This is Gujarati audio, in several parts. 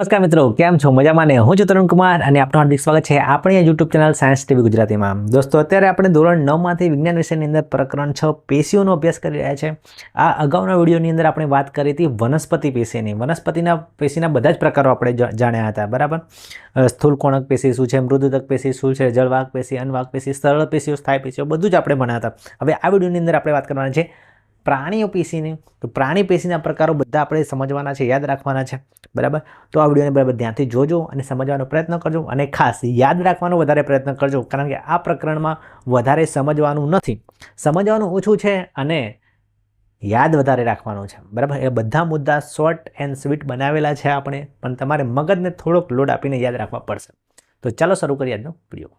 નમસ્કાર મિત્રો, કેમ છો? મજામાં ને? હું છું તરુણ કુમાર અને આપનું હાર્દિક સ્વાગત છે આપણી યુટ્યુબ ચેનલ સાયન્સ ટીવી ગુજરાતીમાં। દોસ્તો, અત્યારે આપણે ધોરણ 9માંથી વિજ્ઞાન વિષયની અંદર પ્રકરણ 6 પેશીઓનો અભ્યાસ કરી રહ્યા છે। આ અગાઉના વિડીયોની અંદર આપણે વાત કરી હતી વનસ્પતિ પેશીની। વનસ્પતિના પેશીના બધા જ પ્રકારો આપણે જાણ્યા હતા, બરાબર। સ્થૂળકોણક પેશી શું છે, મૃદુદક પેશી શું છે, જળવાહક પેશી, અનવાહક પેશી, સરળ પેશીઓ, સ્થાયી પેશીઓ, બધું જ આપણે ભણ્યા હતા। હવે આ વિડીયોની અંદર આપણે વાત કરવાના છે પ્રાણીઓ પેશીની। તો પ્રાણી પેશીના પ્રકારો બધા આપણે સમજવાના છે, યાદ રાખવાના છે, બરાબર। તો આ વિડીયોને બરાબર ધ્યાનથી જોજો અને સમજવાનો પ્રયત્ન કરજો અને ખાસ યાદ રાખવાનો વધારે પ્રયત્ન કરજો, કારણ કે આ પ્રકરણમાં વધારે સમજવાનું નથી, સમજવાનું ઓછું છે અને યાદ વધારે રાખવાનું છે, બરાબર। એ બધા મુદ્દા શોર્ટ એન્ડ સ્વીટ બનાવેલા છે આપણે, પણ તમારે મગજને થોડોક લોડ આપીને યાદ રાખવા પડશે। તો ચાલો શરૂ કરીએ આજનો વિડીયો।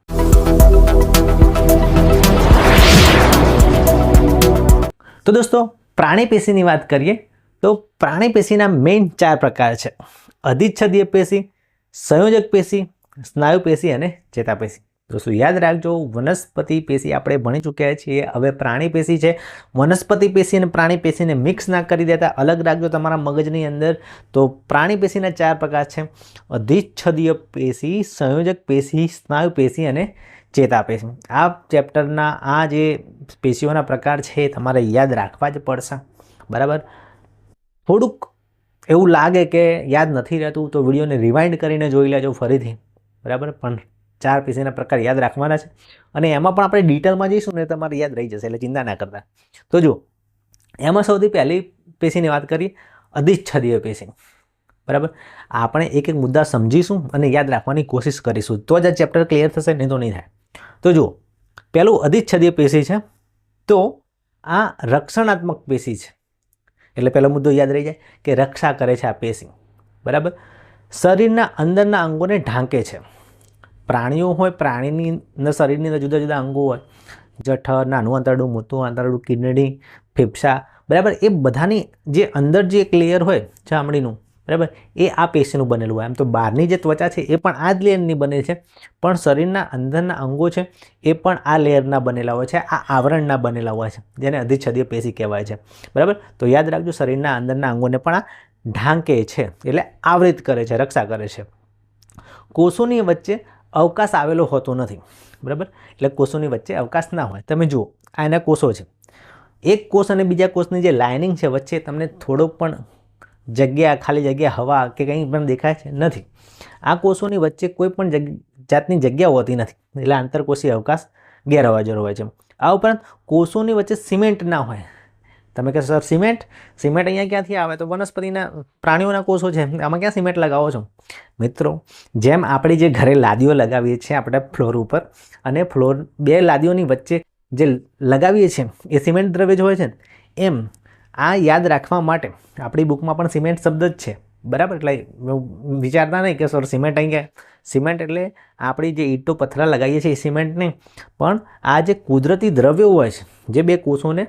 તો દોસ્તો, પ્રાણી પેશીની વાત કરીએ તો પ્રાણી પેશીના મેઇન 4 પ્રકાર છે: અધિચ્છદીય પેશી, સંયોજક પેશી, સ્નાયુ પેશી અને ચેતાપેશી। દોસ્તો યાદ રાખજો, વનસ્પતિ પેશી આપણે ભણી ચૂક્યા છીએ, હવે પ્રાણી પેશી છે। વનસ્પતિ પેશી અને પ્રાણી પેશીને મિક્સ ના કરી દેતા, અલગ રાખજો તમારા મગજની અંદર। તો પ્રાણી પેશીના 4 પ્રકાર છે: અધિચ્છદીય પેશી, સંયોજક પેશી, સ્નાયુ પેશી અને ચેતાપેશી। આ ચેપ્ટરના આ જે પેશીઓના પ્રકાર છે એ તમારે યાદ રાખવા જ પડશે, બરાબર। થોડુંક એવું લાગે કે યાદ નથી રહેતું તો વિડીયોને રિવાઇન્ડ કરીને જોઈ લેજો ફરીથી, બરાબર। પણ 4 પેશીના પ્રકાર યાદ રાખવાના છે અને એમાં પણ આપણે ડિટેલમાં જઈશું ને તમારે યાદ રહી જશે, એટલે ચિંતા ના કરતા। તો જો એમાં સૌથી પહેલી પેશીની વાત કરીએ, અધિચ્છદીય પેશી, બરાબર। આપણે એક એક મુદ્દા સમજીશું અને યાદ રાખવાની કોશિશ કરીશું, તો જ આ ચેપ્ટર ક્લિયર થશે, નહીં તો નહીં થાય। તો જુઓ, પહેલું અધિચ્છદીય પેશી છે, તો આ રક્ષણાત્મક પેશી છે, એટલે પહેલો મુદ્દો યાદ રહી જાય કે રક્ષા કરે છે આ પેશી, બરાબર। શરીરના અંદરના અંગોને ઢાંકે છે। પ્રાણીઓ હોય, પ્રાણીની શરીરની અંદર જુદા જુદા અંગો હોય, જઠર, નાનું આંતરડું, મોટું આંતરડું, કિડની, ફેફસા, બરાબર। એ બધાની જે અંદર જે એક લેયર હોય ચામડીનું, બરાબર, એ આ પેશીનું બનેલું હોય। એમ તો બહારની જે ત્વચા છે એ પણ આ જ લેયરની બને છે, પણ શરીરના અંદરના અંગો છે એ પણ આ લેયરના બનેલા હોય છે, આ આવરણના બનેલા હોય છે, જેને અધિચ્છદીય પેશી કહેવાય છે, બરાબર। તો યાદ રાખજો, શરીરના અંદરના અંગોને પણ આ ઢાંકે છે, એટલે આવરિત કરે છે, રક્ષા કરે છે। કોષોની વચ્ચે અવકાશ આવેલો હોતો નથી, બરાબર, એટલે કોષોની વચ્ચે અવકાશ ના હોય। તમે જુઓ, આ એના કોષો છે, એક કોષ અને બીજા કોષની જે લાઇનિંગ છે વચ્ચે તમને થોડો પણ જગ્યા, ખાલી જગ્યા, હવા કે કંઈ પણ દેખાય છે? નથી। આ કોષોની વચ્ચે કોઈ પણ જાતની જગ્યા હોતી નથી, એટલે આંતરકોષીય અવકાશ ગેરહાજર હોય છે। આ ઉપરાંત કોષોની વચ્ચે સિમેન્ટ ના હોય। તમે કહો સર સિમેન્ટ અહીંયા ક્યાંથી આવે? તો વનસ્પતિના પ્રાણીઓના કોષો છે, આમાં ક્યાં સિમેન્ટ લગાવો છો? મિત્રો, જેમ આપણે જે ઘરે લાદીઓ લગાવીએ છીએ આપણે ફ્લોર ઉપર, અને ફ્લોર બે લાદીઓની વચ્ચે જે લગાવીએ છીએ એ સિમેન્ટ દ્રવ્ય જ હોય છે, એમ આ યાદ રાખવા માટે આપણી બુકમાં પણ સિમેન્ટ શબ્દ જ છે, બરાબર। એટલે વિચારતા નહીં કે સર સિમેન્ટ અહીં ગયા, સિમેન્ટ એટલે આપણી જે ઈંટો પથ્થરા લગાવીએ છીએ એ સિમેન્ટ નહીં, પણ આ જે કુદરતી દ્રવ્યો હોય છે જે બે કોષોને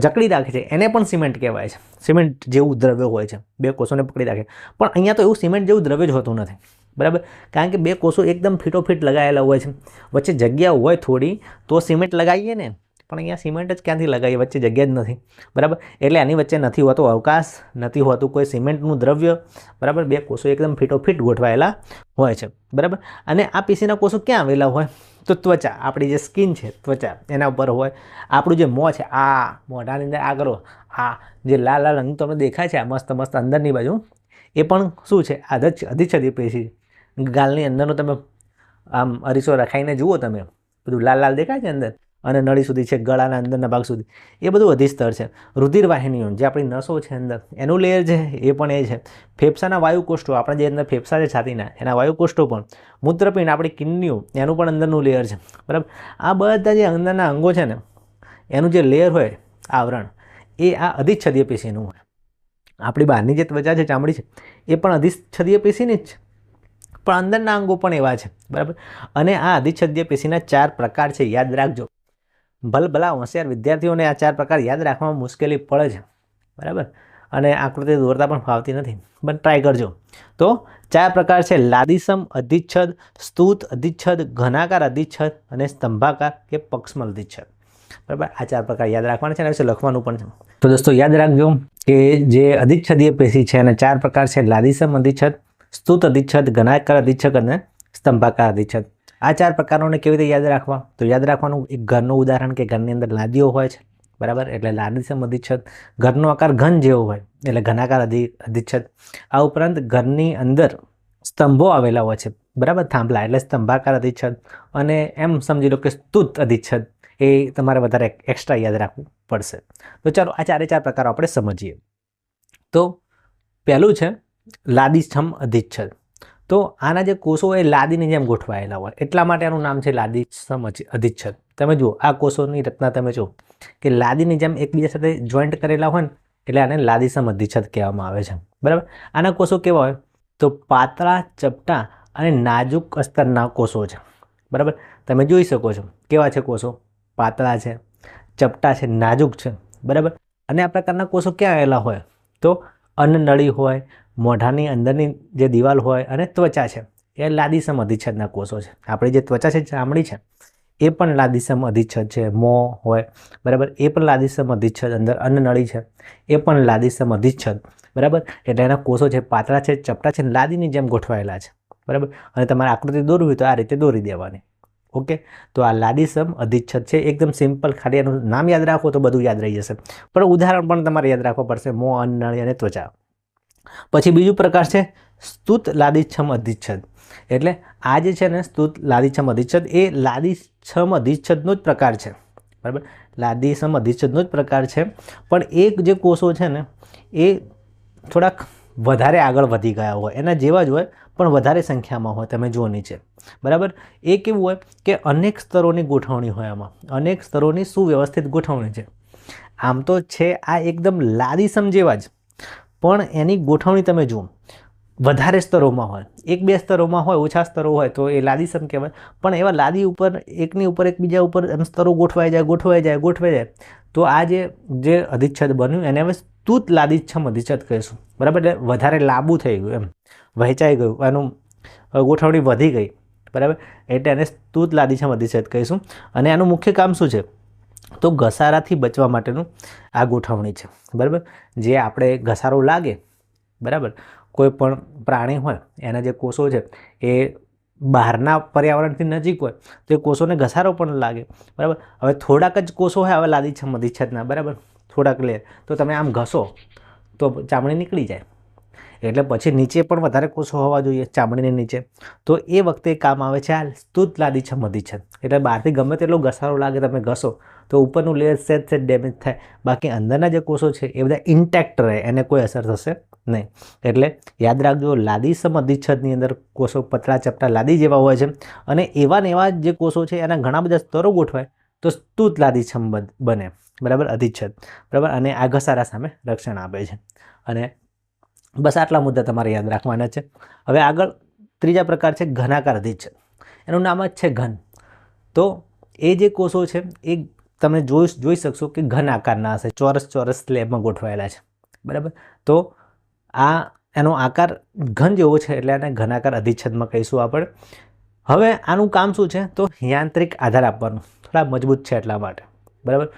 જકડી રાખે છે એને પણ સિમેન્ટ કહેવાય છે। સિમેન્ટ જેવું દ્રવ્ય હોય છે, બે કોષોને પકડી રાખે, પણ અહીંયા તો એવું સિમેન્ટ જેવું દ્રવ્ય જ હોતું નથી, બરાબર, કારણ કે બે કોષો એકદમ ફીટોફીટ લગાવેલા હોય છે, વચ્ચે જગ્યા હોય થોડી તો સિમેન્ટ લગાવીએ ને, પણ અહીંયા સિમેન્ટ જ ક્યાંથી લગાવીએ? વચ્ચે જગ્યા જ નથી, બરાબર, એટલે એની વચ્ચે નથી હોતો અવકાશ, નથી હોતું કોઈ સિમેન્ટનું દ્રવ્ય, બરાબર। બે કોષો એકદમ ફીટોફીટ ગોઠવાયેલા હોય છે, બરાબર। અને આ પેશીના કોષો ક્યાં આવેલા હોય? તો ત્વચા, આપણી જે સ્કિન છે, ત્વચા, એના ઉપર હોય। આપણું જે મોં છે, આ મોઢાની અંદર આ કરો, આ જે લાલ લાલ રંગ તમને દેખાય છે, આ મસ્ત મસ્ત અંદરની બાજુ, એ પણ શું છે? અધિચ્છદીય પેશી। ગાલની અંદરનો તમે આમ અરીસો રખાઈને જુઓ, તમે બધું લાલ લાલ દેખાય છે અંદર, અને નળી સુધી છે, ગળાના અંદરના ભાગ સુધી, એ બધું અધિસ્તર છે। રુધિર વાહિનીઓ, જે આપણી નસો છે અંદર, એનું લેયર છે એ પણ એ છે। ફેફસાના વાયુકોષ્ઠો, આપણા જે અંદર ફેફસા છે છાતીના, એના વાયુકોષ્ઠો પણ, મૂત્રપિંડ, આપણી કિડનીઓ, એનું પણ અંદરનું લેયર છે, બરાબર। આ બધા જે અંદરના અંગો છે ને, એનું જે લેયર હોય, આવરણ, એ આ અધિચ્છદીય પેશીનું હોય। આપણી બહારની જે ત્વચા છે, ચામડી છે, એ પણ અધિચ્છદીય પેશીની જ છે, પણ અંદરના અંગો પણ એવા છે, બરાબર। અને આ અધિચ્છદીય પેશીના 4 પ્રકાર છે, યાદ રાખજો। ભલા હોશિયાર વિદ્યાર્થીઓને આ 4 પ્રકાર યાદ રાખવામાં મુશ્કેલી પડે છે, બરાબર, અને આકૃતિ દોરતા પણ ફાવતી નથી, પણ ટ્રાય કરજો। તો 4 પ્રકાર છે: લાદીસમ અધિચ્છદ, સ્તુત અધિચ્છદ, ઘનાકાર અધિચ્છદ અને સ્તંભાકાર કે પક્ષમલ અધિચ્છદ, બરાબર। આ 4 પ્રકાર યાદ રાખવાના છે, એના વિશે લખવાનું પણ છે। તો દોસ્તો યાદ રાખજો કે જે અધિચ્છદીય પેશી છે એના 4 પ્રકાર છે: લાદીસમ અધિચ્છદ, સ્તુત અધિચ્છદ, ઘનાકાર અધિચ્છદ અને સ્તંભાકાર અધિચ્છદ. આ 4 પ્રકારોને કેવી રીતે યાદ રાખવા? તો યાદ રાખવાનું એક ઘરનું ઉદાહરણ કે ઘરની અંદર લાદીઓ હોય છે, બરાબર, એટલે લાદીસમ અધિચ્છદ. ઘરનો આકાર ઘન જેવો હોય એટલે ઘનાકાર અધિચ્છદ. આ ઉપરાંત ઘરની અંદર સ્તંભો આવેલા હોય છે, બરાબર, થાંભલા, એટલે સ્તંભાકાર અધિચ્છદ. અને એમ સમજી લો કે સ્તુત અધિચ્છદ, એ તમારે વધારે એક્સ્ટ્રા યાદ રાખવું પડશે. તો ચાલો આ 4 પ્રકારો આપણે સમજીએ. તો પહેલું છે લાદીસમ અધિચ્છદ. તો આના જે કોષો એ લાદીની જેમ ગોઠવાયેલા હોય, એટલા માટે આનું નામ છે લાદીસમ અધિચ્છદ. તમે જુઓ આ કોષોની રચના, તમે જુઓ કે લાદીની જેમ એકબીજા સાથે જોઈન્ટ કરેલા હોય ને, એટલે આને લાદીસમ અધિચ્છદ કહેવામાં આવે છે, બરાબર. આના કોષો કેવા હોય? તો પાતળા, ચપટા અને નાજુક અસ્તરના કોષો છે, બરાબર. તમે જોઈ શકો છો કેવા છે કોષો, પાતળા છે, ચપટા છે, નાજુક છે, બરાબર. અને આ પ્રકારના કોષો ક્યાં આવેલા હોય? તો અન્નનળી હોય, મોઢાની અંદરની જે દિવાલ હોય અને ત્વચા છે, એ લાદીસમ અધિચ્છદના કોષો છે. આપણી જે ત્વચા છે, ચામડી છે, એ પણ લાદીસમ અધિચ્છદ છે. મોં હોય, બરાબર, એ પણ લાદીસમ અધિચ્છદ. અંદર અન્નનળી છે, એ પણ લાદીસમ અધિચ્છદ, બરાબર. એટલે એના કોષો છે પાતળા છે, ચપટા છે, લાદીની જેમ ગોઠવાયેલા છે, બરાબર. અને તમારે આકૃતિ દોરવી હોય તો આ રીતે દોરી દેવાની. ઓકે, તો આ લાદીસમ અધિચ્છદ છે. એકદમ સિમ્પલ, ખાલી એનું નામ યાદ રાખો તો બધું યાદ રહી જશે, પણ ઉદાહરણ પણ તમારે યાદ રાખવું પડશે: મોં, અન્નનળી અને ત્વચા. પછી બીજું પ્રકાર છે સ્તુત લાદીસમ અધિચ્છદ. એટલે આ જે છે ને સ્તુત લાદીસમ અધિચ્છદ, એ લાદીસમ અધિચ્છદનો જ પ્રકાર છે, બરાબર. લાદીસમ અધિચ્છદનો જ પ્રકાર છે, પણ એક જે કોષો છે ને એ થોડાક વધારે આગળ વધી ગયા હોય, એના જેવા જ હોય પણ વધારે સંખ્યામાં હોય. તમે જુઓ નીચે, બરાબર. એ કેવું હોય કે અનેક સ્તરોની ગોઠવણી હોય, આમાં અનેક સ્તરોની સુવ્યવસ્થિત ગોઠવણી છે. આમ તો છે આ એકદમ લાદીસમ જેવા જ, પણ એની ગોઠવણી તમે જુઓ વધારે સ્તરોમાં હોય. 1-2 સ્તરોમાં હોય, ઓછા સ્તરો હોય તો એ લાદીસમ કહેવાય. પણ એવા લાદી ઉપર એકની ઉપર એક બીજા ઉપર એમ સ્તરો ગોઠવાઈ જાય. તો આ જે અધિચ્છદ બન્યું એને હવે સ્તુત લાદીસમ અધિચ્છદ કહીશું, બરાબર. એટલે વધારે લાંબુ થઈ ગયું, એમ વહેંચાઈ ગયું, એનું ગોઠવણી વધી ગઈ, બરાબર. એટલે એને સ્તુત લાદીસમ અધિચ્છદ કહીશું. અને આનું મુખ્ય કામ શું છે? તો ઘસારાથી બચવા માટેનું આ ગોઠવણી છે, બરાબર. જે આપણે ઘસારો લાગે, બરાબર, કોઈ પણ પ્રાણી હોય એના જે કોષો છે એ બહારના પર્યાવરણથી નજીક હોય તો એ કોષોને ઘસારો પણ લાગે, બરાબર. હવે થોડાક જ કોષો હોય હવે લાદીસમ અધિચ્છદના, બરાબર, થોડાક લે તો તમે આમ ઘસો તો ચામડી નીકળી જાય. એટલે પછી નીચે પણ વધારે કોષો હોવા જોઈએ ચામડીની નીચે, તો એ વખતે કામ આવે છે આ સ્તુત લાદીસમ અધિચ્છદ. એટલે બહારથી ગમે તેટલો ઘસારો લાગે, તમે ઘસો તો ઉપરનું લેયર સેજ ડેમેજ થાય, બાકી અંદરના જે કોષો છે એ બધા ઇન્ટેક્ટ રહે, એને કોઈ અસર થશે નહીં. એટલે યાદ રાખજો, લાદીસમ અધિચ્છદની અંદર કોષો પતળા, ચપટા, લાદી જેવા હોય છે. અને એવા ને એવા જે કોષો છે એના ઘણા બધા સ્તરો ગોઠવાય તો સ્તુત લાદીસમ બને, બરાબર, અધિચ્છદ, બરાબર. અને આ ઘસારા સામે રક્ષણ આપે છે. અને બસ આટલા મુદ્દા તમારે યાદ રાખવાના છે. હવે આગળ ત્રીજા પ્રકાર છે ઘનાકાર અધિચ્છદ. એનું નામ જ છે ઘન. તો એ જે કોષો છે એ તમે જોઈ શકશો કે ઘન આકારના હશે, ચોરસ સ્લેબમાં ગોઠવાયેલા છે, બરાબર. તો આ એનો આકાર ઘન જેવો છે એટલે આને ઘનાકાર અધિચ્છદમાં કહીશું આપણે. હવે આનું કામ શું છે? તો યાંત્રિક આધાર આપવાનું, થોડા મજબૂત છે એટલા માટે, બરાબર.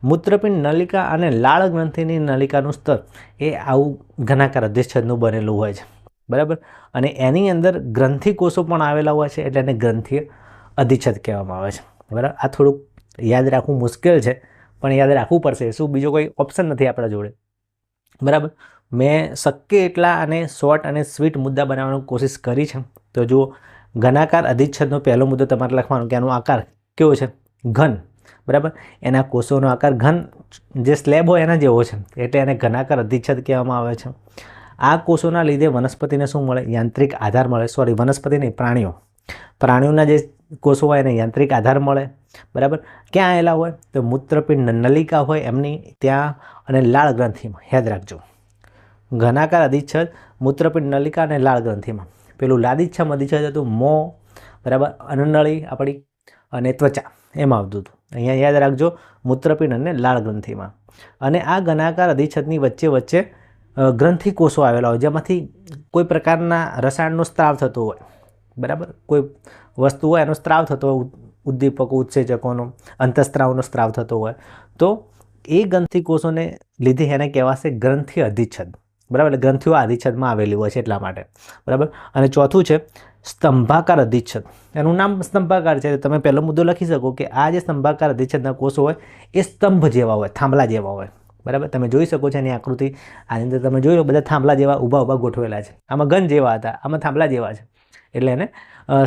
મૂત્રપિંડ નલિકા અને લાળ ગ્રંથિની નલિકાનું સ્તર એ આવું ઘનાકાર અધિચ્છદનું બનેલું હોય છે, બરાબર. અને એની અંદર ગ્રંથિ કોષો પણ આવેલા હોય છે એટલે એને ગ્રંથિય અધિચ્છદ કહેવામાં આવે છે, બરાબર. આ થોડુંક યાદ રાખવું મુશ્કેલ છે પણ યાદ રાખવું પડશે, શું બીજો કોઈ ઓપ્શન નથી આપણા જોડે, બરાબર. મેં શક્ય એટલા અને શોર્ટ અને સ્વીટ મુદ્દા બનાવવાની કોશિશ કરી છે. તો જુઓ, ઘનાકાર અધિચ્છદનો પહેલો મુદ્દો તમારે લખવાનો કે આનો આકાર કેવો છે? ઘન, બરાબર. એના કોષોનો આકાર ઘન, જે સ્લેબ હોય એના જેવો છે એટલે એને ઘનાકાર અધિચ્છદ કહેવામાં આવે છે. આ કોષોના લીધે વનસ્પતિને શું મળે? યાંત્રિક આધાર મળે. સોરી, વનસ્પતિ નહીં, પ્રાણીઓના જે કોષો હોય એને યાંત્રિક આધાર મળે, બરાબર. ક્યાં આવેલા હોય? તો મૂત્રપિંડ નલિકા હોય એમની ત્યાં અને લાળ ગ્રંથિમાં. યાદ રાખજો, ઘનાકાર અધિચ્છદ મૂત્રપિંડ નલિકા અને લાળ ગ્રંથિમાં. પેલું લાદીસમ અધિચ્છદ હતું મોં, બરાબર, અન્નનળી આપણી અને ત્વચા, એમાં આવતું હતું. અહીંયા યાદ રાખજો મૂત્રપિંડ અને લાળ ગ્રંથિમાં. અને આ ઘનાકાર અધિચ્છદની વચ્ચે ગ્રંથિ કોષો આવેલા હોય જેમાંથી કોઈ પ્રકારના રસાયણનો સ્ત્રાવ થતો હોય, બરાબર. કોઈ વસ્તુ હોય એનો સ્ત્રાવ થતો હોય, ઉદ્દીપકો, ઉત્સેચકોનો, અંતઃસ્ત્રાવનો સ્ત્રાવ થતો હોય તો એ ગ્રંથિ કોષોને લીધે એને કહેવાશે ગ્રંથિ અધિચ્છદ. બરાબર, એટલે ગ્રંથિઓ આધિચ્છદમાં આવેલી હોય છે એટલા માટે, બરાબર. અને ચોથું છે સ્તંભાકાર અધિચ્છદ. એનું નામ સ્તંભાકાર છે. તમે પહેલો મુદ્દો લખી શકો કે આ જે સ્તંભાકાર અધિચ્છદના કોષો હોય એ સ્તંભ જેવા હોય, થાંભલા જેવા હોય, બરાબર. તમે જોઈ શકો છો એની આકૃતિ, આની અંદર તમે જોઈ લો બધા થાંભલા જેવા ઊભા ગોઠવેલા છે. આમાં ગન જેવા હતા, આમાં થાંભલા જેવા છે, એટલે એને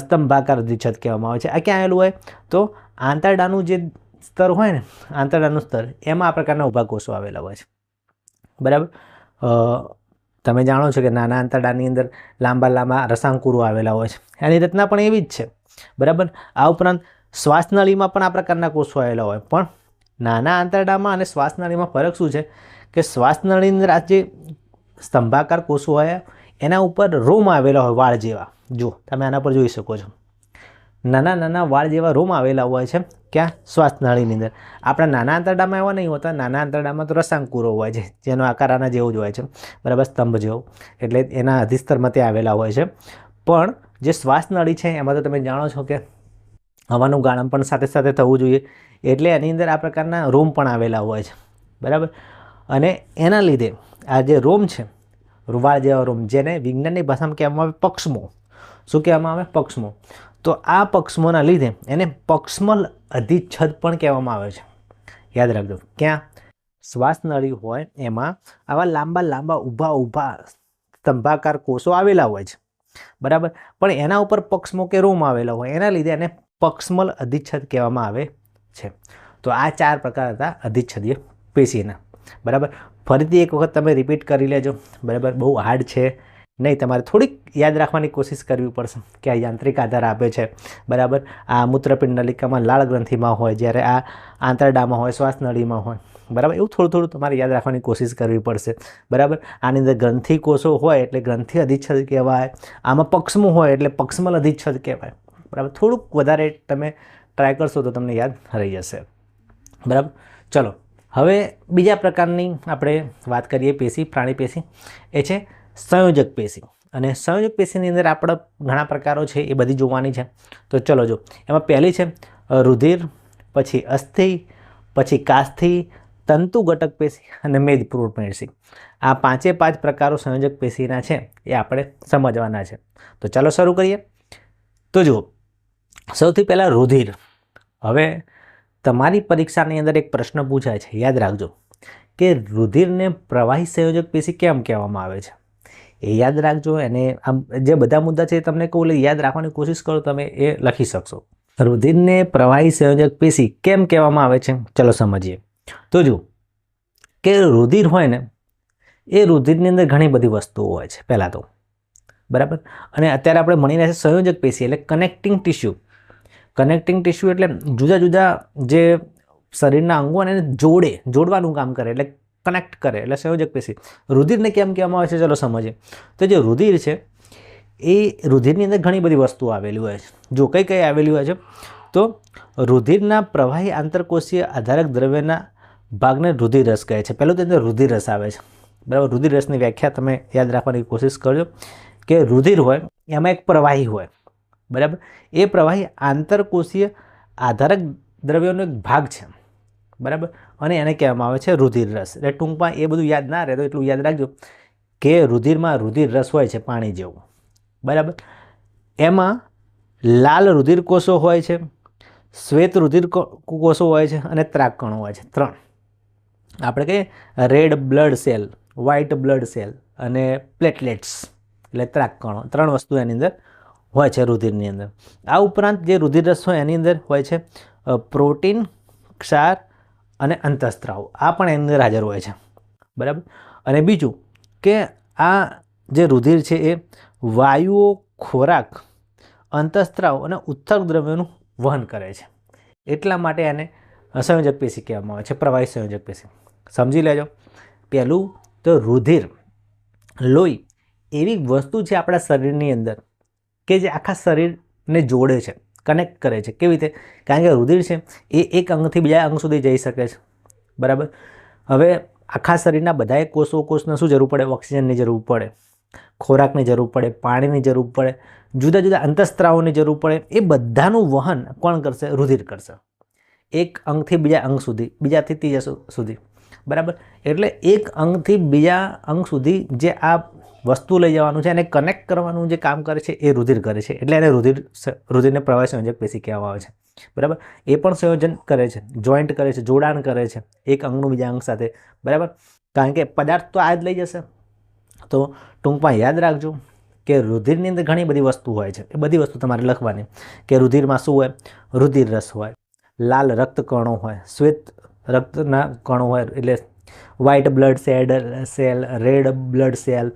સ્તંભાકાર અધિચ્છદ કહેવામાં આવે છે. આ ક્યાં આવેલું હોય? તો આંતરડાનું જે સ્તર હોય ને, આંતરડાનું સ્તર, એમાં આ પ્રકારના ઊભા કોષો આવેલા હોય છે, બરાબર. તમે જાણો છો કે નાના આંતરડાની અંદર લાંબા રસાંકુરો આવેલા હોય છે. એની રચના પણ એવી જ છે, બરાબર. આ ઉપરાંત શ્વાસનળીમાં પણ આ પ્રકારના કોષો આવેલા હોય. પણ નાના આંતરડામાં અને શ્વાસનળીમાં ફરક શું છે કે શ્વાસનળીની અંદર આ જે સ્તંભાકાર કોષો હોય એના ઉપર રોમ આવેલા હોય, વાળ જેવા. જો તમે આના પર જોઈ શકો છો, નાના વાળ જેવા રોમ આવેલા હોય છે. ક્યાં? શ્વાસનળીની અંદર. આપણા નાના આંતરડામાં એવા નહીં હોતા. નાના આંતરડામાં તો રસાંકુરો હોય છે, જેનો આકાર આના જેવો જ હોય છે, બરાબર, સ્તંભ જેવો. એટલે એના અધિસ્તરમાં તે આવેલા હોય છે. પણ જે શ્વાસનળી છે એમાં તો તમે જાણો છો કે હવાનું ગાળણ પણ સાથે સાથે થવું જોઈએ, એટલે એની અંદર આ પ્રકારના રોમ પણ આવેલા હોય છે, બરાબર. અને એના લીધે આ જે રોમ છે, વાળ જેવા રોમ, જેને વિજ્ઞાનની ભાષામાં કહેવામાં આવે પક્ષમો. શું કહેવામાં આવે? પક્ષમો. તો આ પક્ષમોના લીધે એને પક્ષમલ અધિચ્છદ પણ કહેવામાં આવે છે. યાદ રાખજો. ક્યાં? શ્વાસનળી હોય એમાં આવા લાંબા ઊભા સ્તંભાકાર કોષો આવેલા હોય છે, બરાબર. પણ એના ઉપર પક્ષમો કે રોમ આવેલા હોય, એના લીધે એને પક્ષમલ અધિચ્છદ કહેવામાં આવે છે. તો આ 4 પ્રકાર હતા અધિચ્છદીય પેશીના, બરાબર. ફરીથી એક વખત તમે રિપીટ કરી લેજો, બરાબર. બહુ હાર્ડ છે નહીં, તમારે થોડીક યાદ રાખવાની કોશિશ કરવી પડશે કે આ યાંત્રિક આધાર આપે છે, બરાબર. આ મૂત્રપિંડ નલિકામાં લાળ ગ્રંથિમાં હોય, જ્યારે આ આંતરડામાં હોય, શ્વાસનળીમાં હોય, બરાબર. એવું થોડું તમારે યાદ રાખવાની કોશિશ કરવી પડશે, બરાબર. આની અંદર ગ્રંથિ કોષો હોય એટલે ગ્રંથિ અધિચ્છદ કહેવાય. આમાં પક્ષમો હોય એટલે પક્ષમલ અધિચ્છદ કહેવાય, બરાબર. થોડુંક વધારે તમે ટ્રાય કરશો તો તમને યાદ રહી જશે, બરાબર. ચલો હવે બીજા પ્રકારની આપણે વાત કરીએ પેશી, પ્રાણી પેશી. એ છે સંયોજક પેશી. અને સંયોજક પેશીની અંદર આપણે ઘણા પ્રકારો છે, એ બધી જોવાની છે. તો ચલો જો, એમાં પહેલી છે રુધિર, પછી અસ્થિ, પછી કાસ્થિ, તંતુ ઘટક પેશી અને મેદપૂર્ણ પેશી. આ 5 પ્રકારો સંયોજક પેશીના છે, એ આપણે સમજવાના છે. તો ચાલો શરૂ કરીએ. તો જુઓ, સૌથી પહેલાં રુધિર. હવે તમારી પરીક્ષાની અંદર એક પ્રશ્ન પૂછાય છે, યાદ રાખજો, કે રુધિરને પ્રવાહી સંયોજક પેશી કેમ કહેવામાં આવે છે? એ યાદ રાખજો. અને આમ જે બધા મુદ્દા છે તમને કહું એટલે યાદ રાખવાની કોશિશ કરો, તમે એ લખી શકશો. રુધિરને પ્રવાહી સંયોજક પેશી કેમ કહેવામાં આવે છે? ચલો સમજીએ. તો જુઓ કે રુધિર હોય ને, એ રુધિરની અંદર ઘણી બધી વસ્તુઓ હોય છે પહેલાં તો, બરાબર. અને અત્યારે આપણે ભણી રહ્યા છીએ સંયોજક પેશી એટલે કનેક્ટિંગ ટિશ્યુ. કનેક્ટિંગ ટિશ્યુ એટલે જુદા જે શરીરના અંગો એને જોડવાનું કામ કરે, એટલે કનેક્ટ કરે, એટલે સંયોજક પેશી. રુધિરને કેમ કહેવામાં આવે છે? ચલો સમજીએ. તો જે રુધિર છે એ રુધિરની અંદર ઘણી બધી વસ્તુઓ આવેલી હોય છે. જો કઈ આવેલી હોય છે? તો રુધિરના પ્રવાહી આંતરકોષીય આધારક દ્રવ્યના ભાગને રુધિર રસ કહે છે. પહેલું તો અંદર રુધિર રસ આવે છે, બરાબર. રુધિર રસની વ્યાખ્યા તમે યાદ રાખવાની કોશિશ કરજો કે રુધિર હોય એમાં એક પ્રવાહી હોય, બરાબર. એ પ્રવાહી આંતરકોષીય આધારક દ્રવ્યોનો એક ભાગ છે, બરાબર. અને એને કહેવામાં આવે છે રુધિર રસ. એટલે ટૂંકમાં એ બધું યાદ ના રહે તો એટલું યાદ રાખજો કે રુધિરમાં રુધિર રસ હોય છે, પાણી જેવું, બરાબર. એમાં લાલ રુધિર કોષો હોય છે, શ્વેત રુધિર કોષો હોય છે અને ત્રાકકણો હોય છે. 3 આપણે કહીએ red blood cell, white blood cell અને પ્લેટલેટ્સ એટલે ત્રાકકણો. 3 વસ્તુ એની અંદર હોય છે રુધિરની અંદર. આ ઉપરાંત જે રુધિર રસ હોય એની અંદર હોય છે પ્રોટીન, ક્ષાર અને અંતઃસ્ત્રાવ. આ પણ એની અંદર હાજર હોય છે, બરાબર. અને બીજું કે આ જે રુધિર છે એ વાયુઓ, ખોરાક, અંતઃસ્ત્રાવ અને ઉત્થક દ્રવ્યોનું વહન કરે છે. એટલા માટે એને સંયોજક પેશી કહેવામાં આવે છે, પ્રવાહી સંયોજક પેશી. સમજી લેજો. પહેલું તો રુધિર, લોહી એવી વસ્તુ છે આપણા શરીરની અંદર કે જે આખા શરીરને જોડે છે, કનેક્ટ કરે છે. કેવી રીતે? કારણ કે રુધિર છે એ એક અંગથી બીજા અંગ સુધી જઈ શકે છે, બરાબર. હવે આખા શરીરના બધાએ કોષને શું જરૂર પડે? ઓક્સિજનની જરૂર પડે, ખોરાકની જરૂર પડે, પાણીની જરૂર પડે, જુદા અંતઃસ્ત્રાવોની જરૂર પડે. એ બધાનું વહન કોણ કરશે? રુધિર કરશે. એક અંગથી બીજા અંગ સુધી, બીજાથી ત્રીજા સુધી. બરાબર. એટલે એક અંગથી બીજા અંગ સુધી જે આ વસ્તુ લઈ જવાનું છે એને કનેક્ટ કરવાનું જે કામ કરે છે એ રુધિર કરે છે, એટલે એને રુધિરને પ્રવાહી સંયોજક પેશી કહેવામાં આવે છે. બરાબર. એ પણ સંયોજન કરે છે, જોઈન્ટ કરે છે, જોડાણ કરે છે એક અંગનું બીજા અંગ સાથે. બરાબર. કારણ કે પદાર્થ તો આ જ લઈ જશે. તો ટૂંકમાં યાદ રાખજો કે રુધિરની અંદર ઘણી બધી વસ્તુ હોય છે. એ બધી વસ્તુ તમારે લખવાની કે રુધિરમાં શું હોય. રુધિર રસ હોય, લાલ રક્તકણો હોય, શ્વેત રક્તના કણો હોય એટલે white blood cell, red blood cell,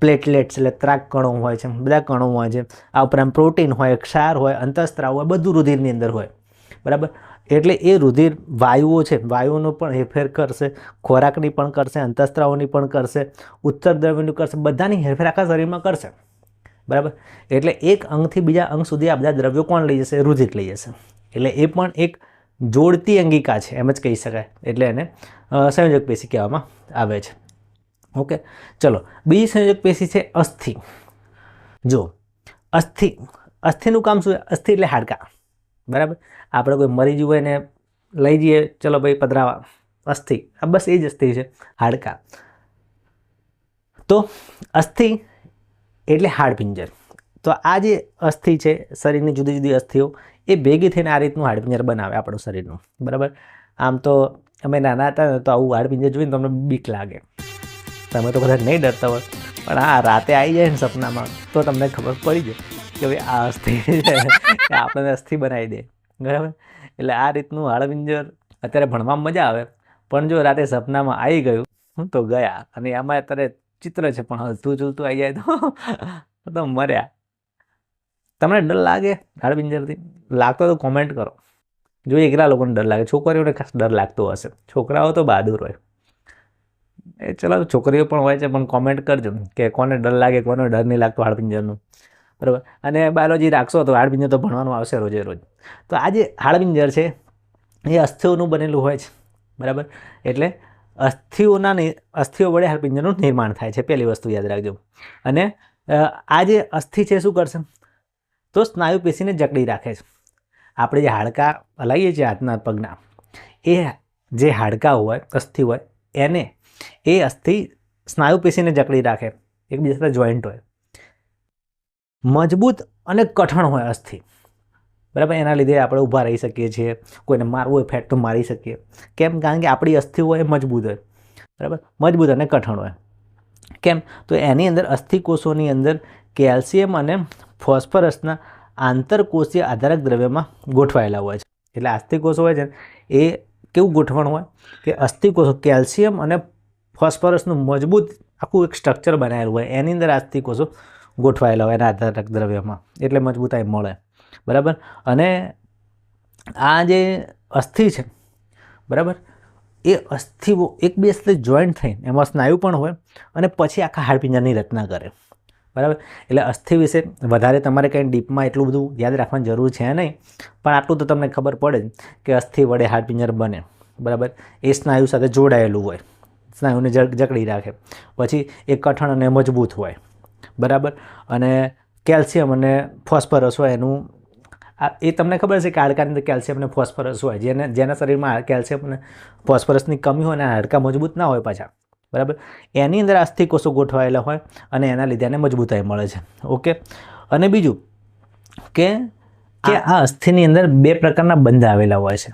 platelets એટલે ત્રાક કણો હોય છે, બધા કણો હોય છે. આ ઉપરાંત પ્રોટીન હોય, ક્ષાર હોય, અંતઃસ્ત્રાવ હોય, બધું રુધિરની અંદર હોય. બરાબર. એટલે એ રુધિર વાયુઓ છે, વાયુઓનો પણ હેરફેર કરશે, ખોરાકની પણ કરશે, અંતઃસ્ત્રાવોની પણ કરશે, ઉત્તર દ્રવ્યની કરશે, બધાની હેરફેર આખા શરીરમાં કરશે. બરાબર. એટલે એક અંગથી બીજા અંગ સુધી આ બધા દ્રવ્યો કોણ લઈ જશે? રુધિર લઈ જશે. એટલે એ પણ એક જોડતી અંગિકા છે એમ જ કહી શકાય. એટલે એને સંયોજક પેશી કહેવામાં આવે છે. ઓકે, ચલો બીજી સંયોજક પેશી છે અસ્થિ. જો અસ્થિનું કામ શું છે? અસ્થિ એટલે હાડકાં. બરાબર. આપણે કોઈ મરી ગયું હોય ને લઈ જઈએ, ચલો ભાઈ પધરાવા, અસ્થિ, આ બસ એ જ અસ્થિ છે, હાડકાં. તો અસ્થિ એટલે હાડપિંજર. તો આ જે અસ્થિ છે શરીરની જુદી જુદી અસ્થિઓ એ ભેગી થઈને આ રીતનું હાડપિંજર બનાવે આપણું શરીરનું. બરાબર. આમ તો અમે નાના હતા ને તો આવું હાડપિંજર જોઈને તમને બીક લાગે. તમે તો બધા નહીં ડરતા હોય, પણ હા રાતે આવી જાય ને સપનામાં તો તમને ખબર પડી જાય કે ભાઈ આ અસ્થિ છે, આપણને અસ્થિ બનાવી દે. બરાબર. એટલે આ રીતનું હાડપિંજર અત્યારે ભણવામાં મજા આવે, પણ જો રાતે સપનામાં આવી ગયું તો ગયા. અને આમાં અત્યારે ચિત્ર છે પણ હલતું ચૂલતું આવી જાય તો મર્યા. તમને ડર લાગે હાડપિંજરથી? લાગતો તો કોમેન્ટ કરો. જોઈએ કેટલા લોકોને ડર લાગે. છોકરીઓને ખાસ ડર લાગતો હશે, છોકરાઓ તો બહાદુર હોય. એ ચલો છોકરીઓ પણ હોય છે, પણ કોમેન્ટ કરજો કે કોને ડર લાગે, કોને ડર નહીં લાગતો હાડપિંજરનું. બરાબર. અને બાયોલોજી રાખશો તો હાડપિંજર તો ભણવાનું આવશે રોજે રોજ. તો આ જે હાડપિંજર છે એ અસ્થિઓનું બનેલું હોય છે. બરાબર. એટલે અસ્થિઓ વડે હાડપિંજરનું નિર્માણ થાય છે, પહેલી વસ્તુ યાદ રાખજો. અને આ જે અસ્થિ છે શું કરશે? તો સ્નાયુ પેશીને જકડી રાખે છે. આપણે જે હાડકાં હલાવીએ છીએ હાથના પગના, એ જે હાડકાં હોય, અસ્થિ હોય, એને એ અસ્થિ સ્નાયુ પેશીને જકડી રાખે, એકબીજા સાથે જોઈન્ટ હોય, મજબૂત અને કઠણ હોય અસ્થિ. બરાબર. એના લીધે આપણે ઊભા રહી શકીએ છીએ, કોઈને મારવું હોય ફેટ તો મારી શકીએ. કેમ? કારણ કે આપણી અસ્થિ હોય એ મજબૂત હોય. બરાબર. મજબૂત અને કઠણ હોય. કેમ? તો એની અંદર અસ્થિકોષોની અંદર કેલ્શિયમ અને ફોસ્ફરસના આંતરકોષીય આધારક દ્રવ્યમાં ગોઠવાયેલા હોય છે. એટલે અસ્થિકોષો હોય છે એ કેવું ગોઠવણ હોય કે અસ્થિકોષો કેલ્શિયમ અને ફોસ્ફરસનું મજબૂત આખું એક સ્ટ્રક્ચર બનાવેલું હોય, એની અંદર અસ્થિકોષો ગોઠવાયેલા હોય એના આધારક દ્રવ્યમાં, એટલે મજબૂતાઈ મળે. બરાબર. અને આ જે અસ્થિ છે, બરાબર, એ અસ્થિઓ એકબીજા સાથે જોઈન્ટ થઈને એમાં સ્નાયુ પણ હોય અને પછી આખા હાડપિંજરની રચના કરે. બરાબર. એટલે અસ્થિ વિશે વધારે તમારે કંઈ ડીપમાં એટલું બધું યાદ રાખવાની જરૂર છે નહીં, પણ આટલું તો તમને ખબર પડે જ કે અસ્થિ વડે હાડપિંજર બને. બરાબર. એ સ્નાયુ સાથે જોડાયેલું હોય, સ્નાયુને જકડી રાખે, પછી એ કઠણ અને મજબૂત હોય. બરાબર. અને કેલ્શિયમ અને ફોસ્ફરસ હોય એનું એ તમને ખબર છે કે હાડકાની અંદર કેલ્શિયમ અને ફોસ્ફરસ હોય, જેના શરીરમાં કેલ્શિયમ અને ફોસ્ફરસની કમી હોય અને હાડકાં મજબૂત ના હોય પાછા. બરાબર. એની અંદર અસ્થિકોષો ગોઠવાયેલા હોય અને એના લીધે એને મજબૂતાઈ મળે છે. ઓકે. અને બીજું કે આ અસ્થિની અંદર બે પ્રકારના બંધ આવેલા હોય છે,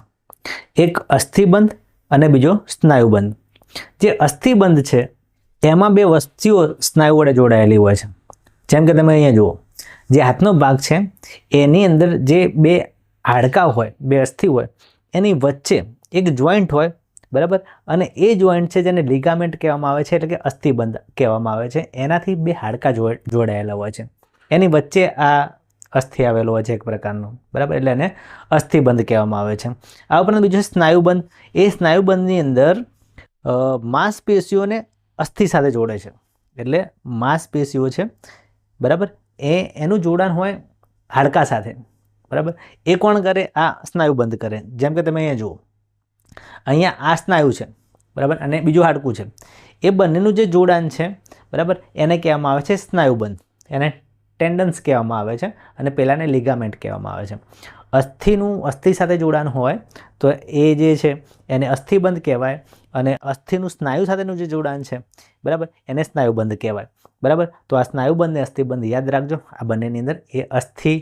એક અસ્થિબંધ અને બીજો સ્નાયુબંધ. જે અસ્થિબંધ છે એમાં બે વસ્તુઓ સ્નાયુ વડે જોડાયેલી હોય છે. જેમ કે તમે અહીંયા જુઓ, જે હાથનો ભાગ છે એની અંદર જે બે હાડકાં હોય, બે અસ્થિ હોય, એની વચ્ચે એક જોઈન્ટ હોય. બરાબર. અને એ જોઈન્ટ છે જેને લિગામેન્ટ કહેવામાં આવે છે, એટલે કે અસ્થિબંધ કહેવામાં આવે છે. એનાથી બે હાડકાં જોડાયેલા હોય છે, એની વચ્ચે આ અસ્થિ આવેલો હોય છે એક પ્રકારનો. બરાબર. એટલે એને અસ્થિબંધ કહેવામાં આવે છે. આ ઉપરાંત બીજું સ્નાયુબંધ. એ સ્નાયુબંધની અંદર માંસપેશીઓને અસ્થિ સાથે જોડે છે. એટલે માંસપેશીઓ છે, બરાબર, એનું જોડાણ હોય હાડકાં સાથે. બરાબર. એ કોણ કરે? આ સ્નાયુબંધ કરે. જેમ કે તમે અહીંયા જુઓ, અહીંયા આ સ્નાયુ છે, બરાબર, અને બીજું હાડકું છે. એ બંનેનું જે જોડાણ છે, બરાબર, એને કહેવામાં આવે છે સ્નાયુબંધ. એને ટેન્ડન્સ કહેવામાં આવે છે અને પહેલાંને લિગામેન્ટ કહેવામાં આવે છે. અસ્થિ સાથે જોડાણ હોય તો એ જે છે એને અસ્થિબંધ કહેવાય, અને અસ્થિનું સ્નાયુ સાથેનું જે જોડાણ છે, બરાબર, એને સ્નાયુબંધ કહેવાય, બરાબર. તો આ સ્નાયુબંધ અને અસ્થિબંધ યાદ રાખજો. આ બંનેની અંદર એ અસ્થિ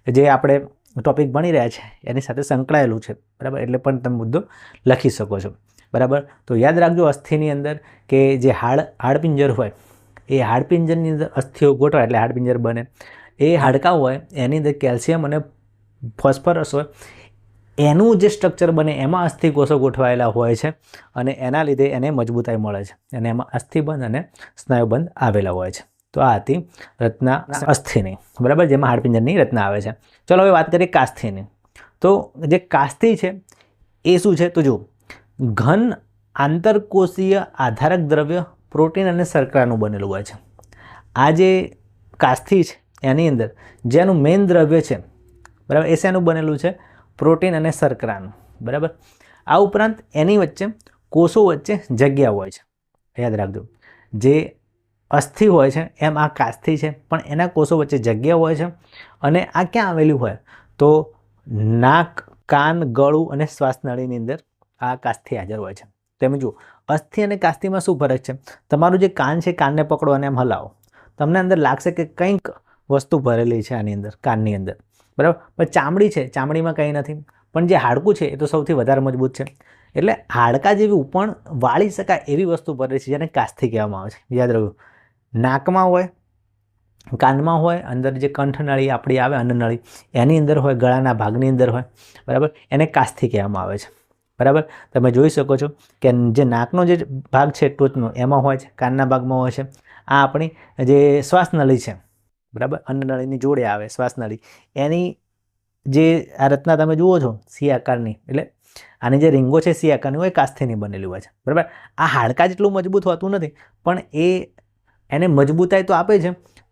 જે આપણે ટોપિક ભણી રહ્યા છે એની સાથે સંકળાયેલું છે, બરાબર, એટલે પણ તમે મુદ્દો લખી શકો છો, બરાબર. તો યાદ રાખજો અસ્થિની અંદર કે જે હાડપિંજર હોય એ હાડપિંજરની અંદર અસ્થિઓ ગોઠવાય એટલે હાડપિંજર બને. એ હાડકાં હોય એની અંદર કેલ્શિયમ અને ફોસ્ફરસ હોય, એનું જે સ્ટ્રક્ચર બને એમાં અસ્થિકોષો ગોઠવાયેલા હોય છે અને એના લીધે એને મજબૂતાઈ મળે છે અને એમાં અસ્થિબંધ અને સ્નાયુબંધ આવેલા હોય છે. તો આ હતી રચના અસ્થિની, બરાબર, જેમાં હાડપિંજરની રચના આવે છે. ચલો હવે વાત કરીએ કાસ્થિની. તો જે કાસ્થિ છે એ શું છે? તો જુઓ, ઘન આંતરકોષીય આધારક દ્રવ્ય પ્રોટીન અને શર્કરાનું બનેલું હોય છે. આ જે કાસ્થિ છે એની અંદર જેનું મેઇન દ્રવ્ય છે, બરાબર, એ શેનું બનેલું છે? પ્રોટીન અને શર્કરાનું, બરાબર. આ ઉપરાંત એની વચ્ચે કોષો વચ્ચે જગ્યા હોય છે. યાદ રાખજો, જે અસ્થિ હોય છે એમ આ કાસ્થિ છે, પણ એના કોષો વચ્ચે જગ્યા હોય છે. અને આ ક્યાં આવેલું હોય? તો નાક, કાન, ગળું અને શ્વાસનળીની અંદર આ કાસ્થિ હાજર હોય છે. તમે જુઓ, અસ્થિ અને કાસ્થિમાં શું ફરક છે? તમારું જે કાન છે, કાનને પકડો અને એમ હલાવો, તમને અંદર લાગશે કે કંઈક વસ્તુ ભરેલી છે આની અંદર, કાનની અંદર, બરાબર. પણ ચામડી છે, ચામડીમાં કંઈ નથી. પણ જે હાડકું છે એ તો સૌથી વધારે મજબૂત છે. એટલે હાડકા જેવી પણ વાળી શકાય એવી વસ્તુ ભરેલી છે જેને કાસ્થિ કહેવામાં આવે છે. યાદ રાખો, નાકમાં હોય, કાનમાં હોય, અંદર જે કંઠનળી આપણી આવે અન્નનળી એની અંદર હોય, ગળાના ભાગની અંદર હોય, બરાબર, એને કાસ્થિ કહેવામાં આવે છે, બરાબર. તમે જોઈ શકો છો કે જે નાકનો જે ભાગ છે ટોચનો એમાં હોય છે, કાનના ભાગમાં હોય છે. આ આપણી જે શ્વાસનળી છે, બરાબર, અન્નનળીની જોડે આવે શ્વાસનળી, એની જે આ રચના તમે જુઓ છો સી આકારની, એટલે આની જે રીંગો છે સી આકારની હોય, કાસ્થિની બનેલી હોય છે, બરાબર. આ હાડકા જેટલું મજબૂત હોતું નથી, પણ એને મજબૂતાઈ તો આપે છે,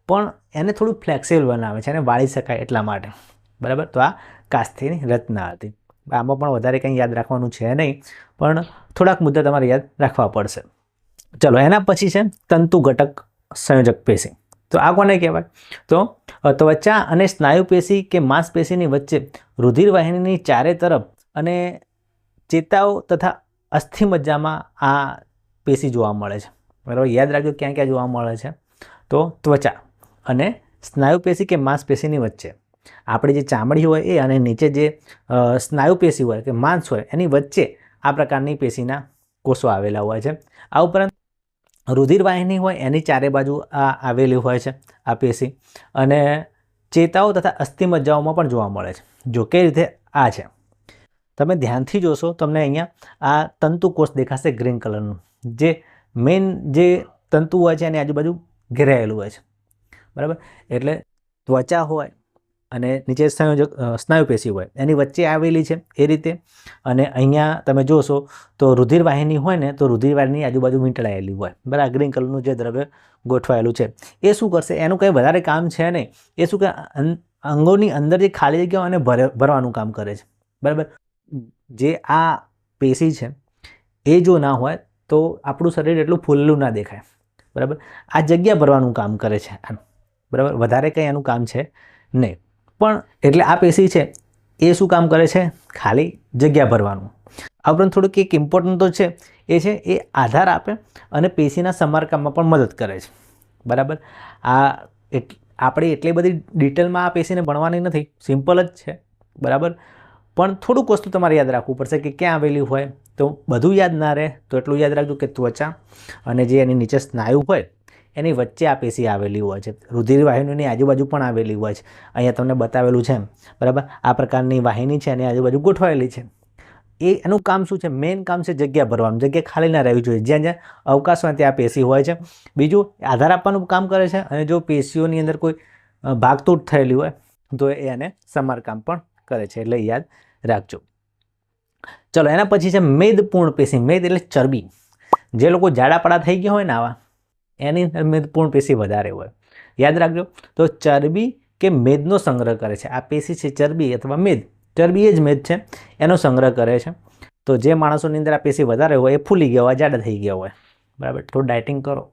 પણ એને થોડું ફ્લેક્સિબલ બનાવે છે, એને વાળી શકાય એટલા માટે, બરાબર. તો આ કાસ્થિની રચના હતી. આમાં પણ વધારે કંઈ યાદ રાખવાનું છે નહીં, પણ થોડાક મુદ્દા તમારે યાદ રાખવા પડશે. ચલો, એના પછી છે તંતુ ઘટક સંયોજક પેશી. તો આ કોને કહેવાય? તો ત્વચા અને સ્નાયુ પેશી કે માંસપેશીની વચ્ચે રુધિરવાહિનીની ચારે તરફ અને ચેતાઓ તથા અસ્થિમજ્જામાં આ પેશી જોવા મળે છે, બરાબર. યાદ રાખજો ક્યાં ક્યાં જોવા મળે છે? તો ત્વચા અને સ્નાયુ પેશી કે માંસપેશીની વચ્ચે, આપણી જે ચામડી હોય એ અને નીચે જે સ્નાયુ પેશી હોય કે માંસ હોય એની વચ્ચે આ પ્રકારની પેશીના કોષો આવેલા હોય છે. આ ઉપરાંત રુધિરવાહિની હોય એની ચારે બાજુ આ આવેલી હોય છે આ પેશી, અને ચેતાઓ તથા અસ્થિમજ્જાઓમાં પણ જોવા મળે છે. જો કઈ રીતે આ છે, તમે ધ્યાનથી જોશો તમને અહીંયા આ તંતુકોષ દેખાશે ગ્રીન કલરનું, જે મેઇન જે તંતુ હોય છે એની આજુબાજુ ઘેરાયેલું હોય છે, બરાબર. એટલે ત્વચા હોય અને નીચે સ્નાયુ પેશી હોય એની વચ્ચે આવેલી છે એ રીતે. અને અહીંયા તમે જોશો તો રુધિરવાહિની હોય ને, તો રુધિરવાહિની આજુબાજુ વીંટળાયેલી હોય, બરાબર. ગ્રીન કલરનું જે દ્રવ્ય ગોઠવાયેલું છે એ શું કરશે? એનું કંઈ વધારે કામ છે નહીં. એ શું કે અંગોની અંદર જે ખાલી જગ્યાઓ એને ભરવાનું કામ કરે છે, બરાબર. જે આ પેશી છે એ જો ના હોય તો આપણું શરીર એટલું ફૂલેલું ના દેખાય, બરાબર. આ જગ્યા ભરવાનું કામ કરે છે આનું, બરાબર. વધારે કંઈ એનું કામ છે નહીં. પણ એટલે આ પેશી છે એ શું કામ કરે છે? ખાલી જગ્યા ભરવાનું. આ ઉપરાંત થોડુંક એક ઇમ્પોર્ટન્ટ તો છે એ છે એ આધાર આપે અને પેશીના સમારકામમાં પણ મદદ કરે છે, બરાબર. આપણે એટલી બધી ડિટેલમાં આ પેશીને ભણવાની નથી, સિમ્પલ જ છે, બરાબર. પણ થોડુંક વસ્તુ તમારે યાદ રાખવું પડશે કે ક્યાં આવેલી હોય. તો બધું યાદ ના રહે તો એટલું યાદ રાખજો કે ત્વચા અને જે એની નીચે સ્નાયુ હોય એની વચ્ચે આ પેશી આવેલી હોય છે. રુધિરવાહિનીની આજુબાજુ પણ આવેલી હોય છે. અહીંયા તમને બતાવેલું છે, બરાબર. આ પ્રકારની વાહિની છે એની આજુબાજુ ગોઠવાયેલી છે. એનું કામ શું છે? મેઇન કામ છે જગ્યા ભરવાનું. જગ્યા ખાલી ના રહેવી જોઈએ. જ્યાં જ્યાં અવકાશ હોય ત્યાં પેશી હોય છે. બીજું આધાર આપવાનું કામ કરે છે, અને જો પેશીઓની અંદર કોઈ ભાગતૂટ થયેલી હોય તો એને સમારકામ પણ કરે છે, એટલે યાદ રાખજો. ચલો, એના પછી છે મેદપૂર્ણ પેશી. મેદ એટલે ચરબી. જે લોકો જાડાપાડા થઈ ગયા હોય ને આવા, એની અંદર મેદપૂર્ણ પેશી વધારે હોય. યાદ રાખજો. તો ચરબી કે મેદનો સંગ્રહ કરે છે આ પેશી છે. ચરબી અથવા મેદ, ચરબી એ જ મેદ છે, એનો સંગ્રહ કરે છે. તો જે માણસોની અંદર આ પેશી વધારે હોય એ ફૂલી ગયા હોય, જાડા થઈ ગયા હોય, બરાબર. થોડું ડાયટિંગ કરો.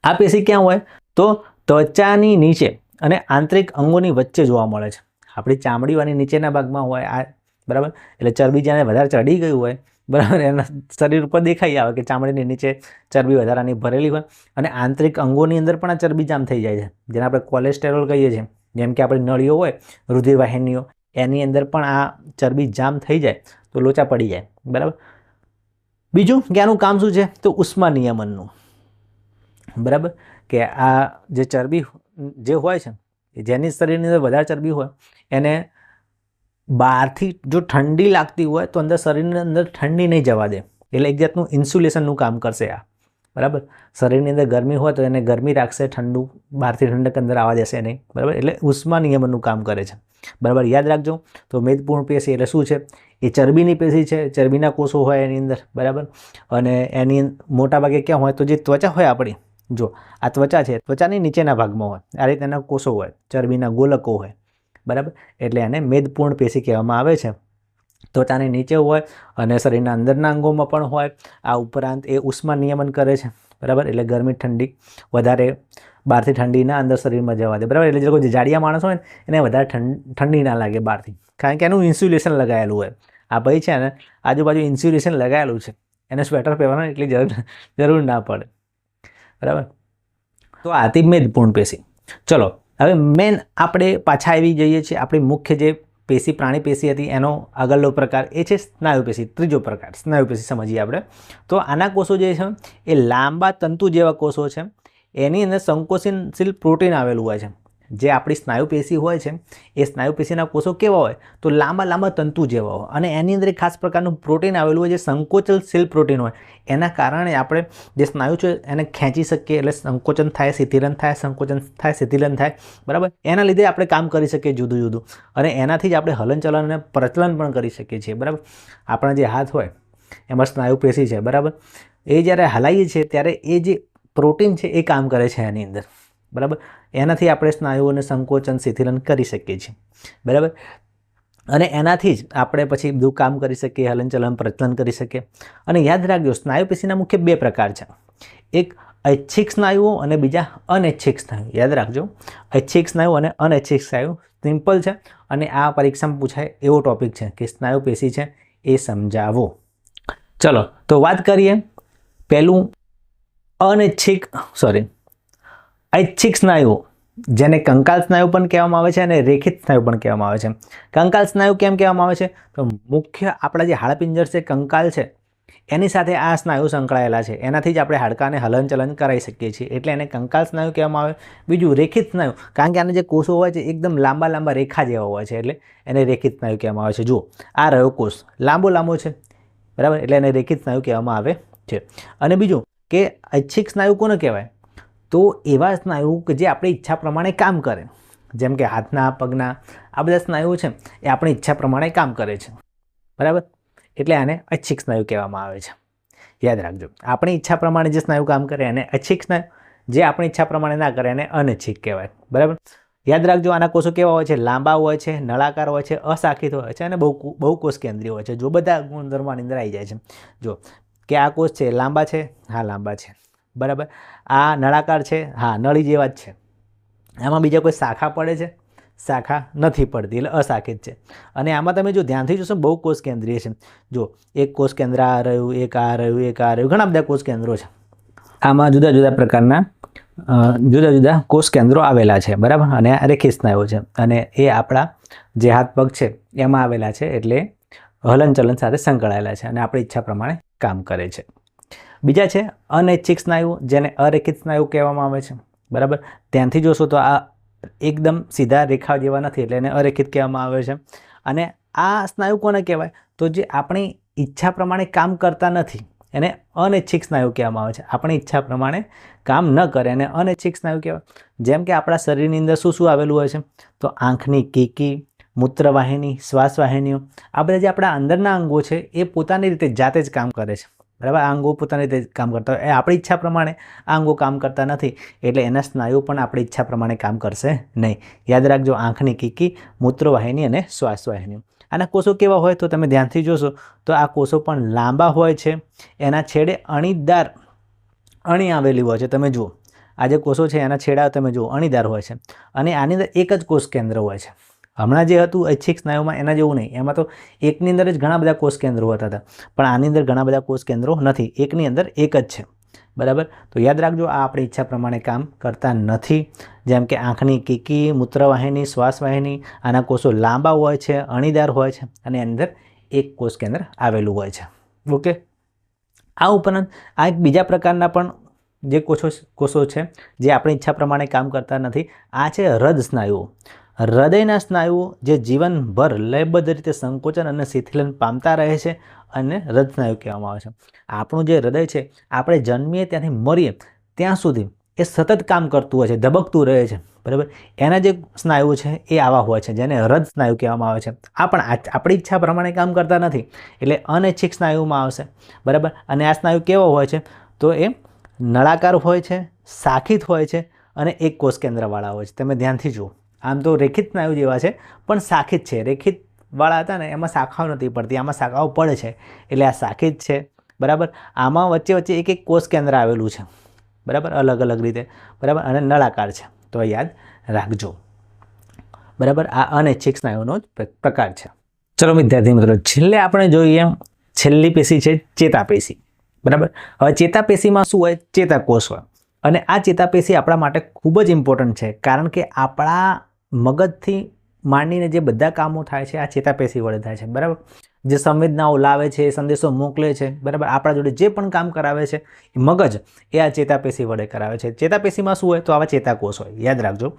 આ પેશી ક્યાં હોય? તો ત્વચાની નીચે અને આંતરિક અંગોની વચ્ચે જોવા મળે છે. આપણી ચામડીવાની નીચેના ભાગમાં હોય આ, બરાબર. એટલે ચરબી જ્યારે વધારે ચડી ગયું હોય બરાબર, એના શરીર ઉપર દેખાઈ આવે કે ચામડીની નીચે ચરબી વધારાની ભરેલી હોય અને આંતરિક અંગોની અંદર પણ આ ચરબી જામ થઈ જાય છે, જેને આપણે કોલેસ્ટેરોલ કહીએ છીએ. જેમ કે આપણી નળીઓ હોય, રુધિરવાહિનીઓ, એની અંદર પણ આ ચરબી જામ થઈ જાય તો લોચા પડી જાય. બરાબર. બીજું કે આનું કામ શું છે? તો ઉષ્મા નિયમનનું. બરાબર, કે આ જે ચરબી જે હોય છે, જેની શરીરની અંદર વધારે ચરબી હોય એને બહારથી જો ઠંડી લાગતી હોય તો અંદર શરીરની અંદર ઠંડી નહીં જવા દે, એટલે એક જાતનું ઇન્સ્યુલેશનનું કામ કરશે આ. બરાબર, શરીરની અંદર ગરમી હોય તો એને ગરમી રાખશે, ઠંડુ બહારથી ઠંડક અંદર આવવા દેશે નહીં. બરાબર, એટલે ઉષ્મા નિયમનનું કામ કરે છે. બરાબર, યાદ રાખજો. તો મેદપૂર્ણ પેશી એટલે શું છે? એ ચરબીની પેશી છે, ચરબીના કોષો હોય એની અંદર. બરાબર, અને એની મોટાભાગે ક્યાં હોય? તો જે ત્વચા હોય આપણી, જો આ ત્વચા છે, ત્વચાની નીચેના ભાગમાં હોય, આ રીતના કોષો હોય, ચરબીના ગોલકો હોય. બરાબર, એટલે એને મેદપૂર્ણ પેશી કહેવામાં આવે છે. ત્વચાની નીચે હોય અને શરીરના અંદરના અંગોમાં પણ હોય. આ ઉપરાંત એ ઉષ્મા નિયમન કરે છે. બરાબર, એટલે ગરમી ઠંડી વધારે બહારથી ઠંડી ના અંદર શરીરમાં જવા દે. બરાબર, એટલે જે કોઈ જાડિયા માણસ હોય ને એને વધારે ઠંડી ના લાગે બહારથી, કારણ કે એનું ઇન્સ્યુલેશન લગાવેલું હોય. આ ભાઈ છે ને આજુબાજુ ઇન્સ્યુલેશન લગાવેલું છે, એને સ્વેટર પહેરવાની એટલી જરૂર ના પડે. બરાબર, તો આ હતી મેદપૂર્ણ પેશી. ચલો હવે મેન આપણે પાછા આવી જઈએ છીએ. આપણી મુખ્ય જે પેશી પ્રાણી પેશી હતી એનો આગળનો પ્રકાર એ છે સ્નાયુ પેશી. ત્રીજો પ્રકાર સ્નાયુ પેશી સમજીએ આપણે. તો આના કોષો જે છે એ લાંબા તંતુ જેવા કોષો છે. એની અંદર સંકોચનશીલ પ્રોટીન આવેલું હોય છે. જે આપણી સ્નાયુ પેશી હોય છે એ સ્નાયુ પેશીના કોષો કેવા હોય? તો લાંબા લાંબા તંતુ જેવા હોય અને એની અંદર એક ખાસ પ્રકારનું પ્રોટીન આવેલું હોય જે સંકોચનશીલ પ્રોટીન હોય. એના કારણે આપણે જે સ્નાયુ છે એને ખેંચી શકીએ, એટલે સંકોચન થાય, શિથિલન થાય, સંકોચન થાય, શિથિલન થાય. બરાબર, એના લીધે આપણે કામ કરી શકીએ જુદું જુદું, અને એનાથી જ આપણે હલનચલન અને પ્રચલન પણ કરી શકીએ છીએ. બરાબર, આપણા જે હાથ હોય એમાં સ્નાયુ પેશી છે. બરાબર, એ જ્યારે હલાવીએ છીએ ત્યારે એ જે પ્રોટીન છે એ કામ કરે છે એની અંદર. બરાબર, એનાથી આપણે સ્નાયુઓને સંકોચન શિથિલન કરી શકીએ છીએ. બરાબર, અને એનાથી જ આપણે પછી બધું કામ કરી શકીએ, હલનચલન પ્રચલન કરી શકીએ. અને યાદ રાખજો, સ્નાયુ પેશીના મુખ્ય બે પ્રકાર છે. એક ઐચ્છિક સ્નાયુઓ અને બીજા અનૈચ્છિક સ્નાયુ. યાદ રાખજો, ઐચ્છિક સ્નાયુ અને અનૈચ્છિક સ્નાયુ સિમ્પલ છે અને આ પરીક્ષામાં પૂછાય એવો ટોપિક છે કે સ્નાયુ પેશી છે એ સમજાવો. ચલો તો વાત કરીએ પહેલું ઐચ્છિક સ્નાયુઓ, જેને કંકાલ સ્નાયુ પણ કહેવામાં આવે છે અને રેખિત સ્નાયુ પણ કહેવામાં આવે છે. કંકાલ સ્નાયુ કેમ કહેવામાં આવે છે? તો મુખ્ય આપણા જે હાડપિંજર છે, કંકાલ છે, એની સાથે આ સ્નાયુ સંકળાયેલા છે. એનાથી જ આપણે હાડકાને હલનચલન કરાવી શકીએ છીએ, એટલે એને કંકાલ સ્નાયુ કહેવામાં આવે. બીજું રેખિત સ્નાયુ, કારણ કે આના જે કોષો હોય છે એકદમ લાંબા લાંબા રેખા જેવા હોય છે, એટલે એને રેખિત સ્નાયુ કહેવામાં આવે છે. જુઓ, આ રહ્યો કોષ લાંબો છે. બરાબર, એટલે એને રેખિત સ્નાયુ કહેવામાં આવે છે. અને બીજું કે ઐચ્છિક સ્નાયુ કોને કહેવાય? તો એવા સ્નાયુ કે જે આપણી ઈચ્છા પ્રમાણે કામ કરે, જેમ કે હાથના, પગના, આ બધા સ્નાયુઓ છે એ આપણી ઈચ્છા પ્રમાણે કામ કરે છે. બરાબર, એટલે આને ઐચ્છિક સ્નાયુ કહેવામાં આવે છે. યાદ રાખજો, આપણી ઈચ્છા પ્રમાણે જે સ્નાયુ કામ કરે એને ઐચ્છિક સ્નાયુ, જે આપણી ઈચ્છા પ્રમાણે ના કરે એને અનૈચ્છિક કહેવાય. બરાબર, યાદ રાખજો, આના કોષો કેવા હોય છે? લાંબા હોય છે, નળાકાર હોય છે, અશાખિત હોય છે અને બહુકોષ કેન્દ્રીય હોય છે. જો બધા ગુણધર્મો આની અંદર આવી જાય છે. જો કે આ કોષ છે લાંબા છે, હા લાંબા છે. બરાબર, આ નળાકાર છે, હા નળી જેવા જ છે. આમાં બીજા કોઈ શાખા પડે છે? શાખા નથી પડતી, એટલે અશાખિત છે. અને આમાં તમે જો ધ્યાનથી જોશો બહુ કોષ કેન્દ્રીય છે. જો એક કોષ કેન્દ્ર આ રહ્યું, એક આ રહ્યું, એક આ રહ્યું, ઘણા બધા કોષ કેન્દ્રો છે. આમાં જુદા જુદા પ્રકારના જુદા જુદા કોષ કેન્દ્રો આવેલા છે. બરાબર, અને આ રેખિત સ્નાયુઓ છે અને એ આપણા જે હાથ પગ છે એમાં આવેલા છે, એટલે હલનચલન સાથે સંકળાયેલા છે અને આપણી ઈચ્છા પ્રમાણે કામ કરે છે. બીજા છે અનૈચ્છિક સ્નાયુ, જેને અરેખિત સ્નાયુ કહેવામાં આવે છે. બરાબર, ધ્યાનથી જોશો તો આ એકદમ સીધા રેખા જેવા નથી, એટલે એને અરેખિત કહેવામાં આવે છે. અને આ સ્નાયુ કોને કહેવાય? તો જે આપણી ઈચ્છા પ્રમાણે કામ કરતા નથી એને અનૈચ્છિક સ્નાયુ કહેવામાં આવે છે. આપણી ઈચ્છા પ્રમાણે કામ ન કરે એને અનૈચ્છિક સ્નાયુ કહેવાય. જેમ કે આપણા શરીરની અંદર શું શું આવેલું હોય છે? તો આંખની કીકી, મૂત્રવાહિની, શ્વાસવાહિનીઓ, આ બધા જે આપણા અંદરના અંગો છે એ પોતાની રીતે જાતે જ કામ કરે છે. બરાબર, આ અંગો પોતાની રીતે કામ કરતા હોય, એ આપણી ઈચ્છા પ્રમાણે આ અંગો કામ કરતા નથી, એટલે એના સ્નાયુ પણ આપણી ઈચ્છા પ્રમાણે કામ કરશે નહીં. યાદ રાખજો, આંખની કીકી, મૂત્રવાહિની અને શ્વાસવાહિની. આના કોષો કેવા હોય? તો તમે ધ્યાનથી જોશો તો આ કોષો પણ લાંબા હોય છે. એના છેડે અણીદાર અણી આવેલી હોય છે. તમે જુઓ, આ જે કોષો છે એના છેડા તમે જુઓ અણીદાર હોય છે અને આની અંદર એક જ કોષ કેન્દ્ર હોય છે. હમણાં જે હતું ઐચ્છિક સ્નાયુમાં એના જેવું નહીં, એમાં તો એકની અંદર જ ઘણા બધા કોષ કેન્દ્રો હતા પણ આની અંદર ઘણા બધા કોષ કેન્દ્રો નથી, એકની અંદર એક જ છે, બરાબર. તો યાદ રાખજો, આ આપણી ઈચ્છા પ્રમાણે કામ કરતા નથી. જેમ કે આંખની કીકી, મૂત્રવાહિની, શ્વાસવાહિની, આના કોષો લાંબા હોય છે, અણીદાર હોય છે અને એની અંદર એક કોષ કેન્દ્ર આવેલું હોય છે. ઓકે, આ ઉપરાંત આ એક બીજા પ્રકારના પણ જે કોષો છે જે આપણી ઈચ્છા પ્રમાણે કામ કરતા નથી. આ છે હૃદ સ્નાયુઓ. હૃદયના સ્નાયુઓ જે જીવનભર લયબદ્ધ રીતે સંકોચન અને શિથિલન પામતા રહે છે અને હૃદ સ્નાયુ કહેવામાં આવે છે. આપણું જે હૃદય છે, આપણે જન્મીએ ત્યાંથી મરીએ ત્યાં સુધી એ સતત કામ કરતું હોય છે, ધબકતું રહે છે, બરાબર. એના જે સ્નાયુઓ છે એ આવા હોય છે જેને હૃદ સ્નાયુ કહેવામાં આવે છે. આ પણ આપણી ઈચ્છા પ્રમાણે કામ કરતા નથી એટલે અનૈચ્છિક સ્નાયુમાં આવશે, બરાબર. અને આ સ્નાયુ કેવો હોય છે તો એ નળાકાર હોય છે, શાખિત હોય છે અને એક કોષ કેન્દ્રવાળા હોય છે. તમે ધ્યાનથી જુઓ, આમ તો રેખિત સ્નાયુ જેવા છે પણ શાખિત છે. રેખિત વાળા હતા ને એમાં શાખાઓ નથી પડતી, આમાં શાખાઓ પડે છે એટલે આ શાખિત છે, બરાબર. આમાં વચ્ચે વચ્ચે એક એક કોષ કેન્દ્ર આવેલું છે, બરાબર, અલગ અલગ રીતે, બરાબર. અને નળાકાર છે, તો યાદ રાખજો, બરાબર. આ અનૈચ્છિક સ્નાયુનો જ પ્રકાર છે. ચલો વિદ્યાર્થી મિત્રો, છેલ્લે આપણે જોઈએ છેલ્લી પેશી છે ચેતાપેશી, બરાબર. હવે ચેતાપેશીમાં શું હોય? ચેતાકોષ હોય. અને આ ચેતાપેશી આપણા માટે ખૂબ જ ઇમ્પોર્ટન્ટ છે કારણ કે આપણા મગજથી માંડીને જે બધા કામો થાય છે આ ચેતાપેશી વડે થાય છે, બરાબર. જે સંવેદનાઓ લાવે છે, સંદેશો મોકલે છે, બરાબર, આપણા જોડે જે પણ કામ કરાવે છે મગજ એ આ ચેતાપેશી વડે કરાવે છે. ચેતાપેશીમાં શું હોય? તો આવા ચેતાકોષ હોય. યાદ રાખજો,